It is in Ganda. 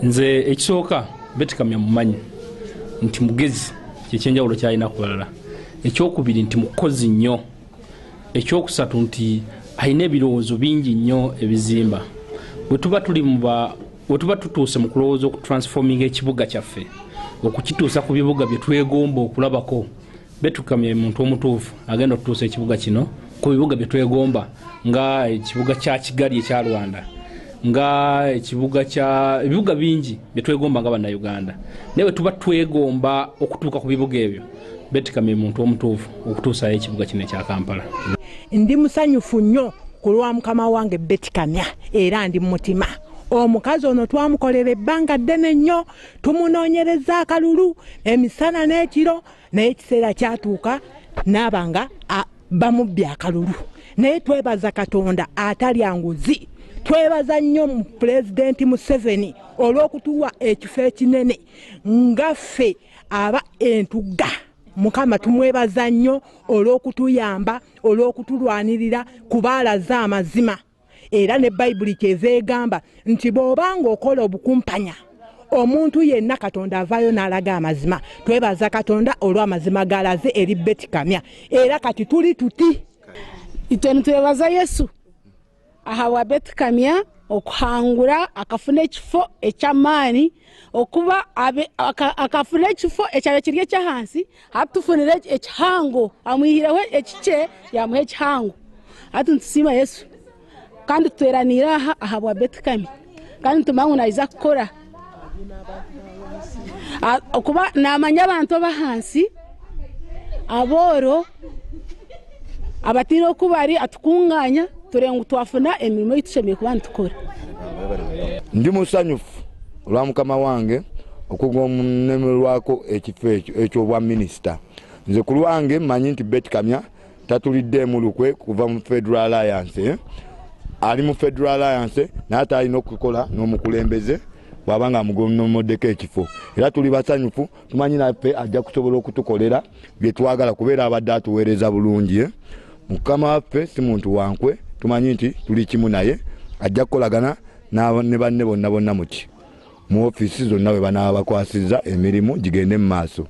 Nze ekisooka Betty mumanyi nti mugezi kyekyenjawulo kyalina kulala. Ekyokubiri nti mukozi nnyo. Ekyokusatu nti alina ebirowoozo bingi nnyo ebizimba. Bwe tuba tutuuse mu kulowooza okutransforminga ekibuga kyaffe okukituusa ku bibuga bye twegomba okulabako, Betty muntu omutuufu agenda okutuusa ekibuga kino ku bibuga bye twegomba nga ekibuga kya Kigali ekya Rwanda, nga ebibuga bingi bye twegomba nga bannayuganda. Naye tuba twegomba okutuuka ku bibuga ebyo, Betty muntu omutuufu okutuusayo ekibuga kino ekya Kampala. Ndi musanyufu nnyo ku lwa mukama wange Betty Kamya era ndi mutima. Omukazi ono twamukolera ebbanga ddene nnyo, tumunoonyereza akalulu emisana n'ekiro, naye ekiseera kyatuuka n'abanga bamubbye akalulu. Naye twebaza Katonda atalya nguzi. Twebaza nnyo mu Pulezidenti Museveni olw'okutuwa ekifo ekinene ngaffe aba entugga. Mukama tumwebaza nnyo olw'okutuyamba, olw'okutulwanirira kubaalaza amazima. Era ne Bayibuli kyeva egamba nti bw'obanga okola obukumpanya omuntu yenna Katonda avaayo n'alaga amazima. Twebaza Katonda olw'amazima galaze eri Betty Kamya. Era kati tuli tuti. Itwe twebaza Yesu ahawa Betty Kamya okuhangura akafuna ekifo eky'amaani okuba akafuna ekifo ekyalo kiri ekyahansi atufunire ekihango amwihireho ekikye yamuha ekihango. Ati ntusima Yesu kandi tweranira ahabwa Betty Kamya kandi tumangu naiza kukora okuba namanya abantu abahansi aboro abatira okubari atukunganya turengu twafuna emirimo yitushemeye kuba ntukora. Ndi musanyufu olwa mukama wange okugomunemerwako ekifo ekyo bwa minisita. Nze ku lwange mmanyi nti Betty Kamya tatulidde mu lukwe kuva mu Federal Alliance. Ali mu Federal Alliance n'ate alina okukola n'omukulembeze bw'abanga amugomoddeko ekifo. Era tuli basanyufu, tumanyi naffe ajja kusobola okutukolera bye twagala kubeera abadde atuweereza bulungi. Mukama waffe si muntu wankwe, tumanyi nti tuli kimu naye, ajja kukolagana ne banne bonna muki mu ofiisi zonna bwe banaaba bakwasizza emirimu gigende mu maaso.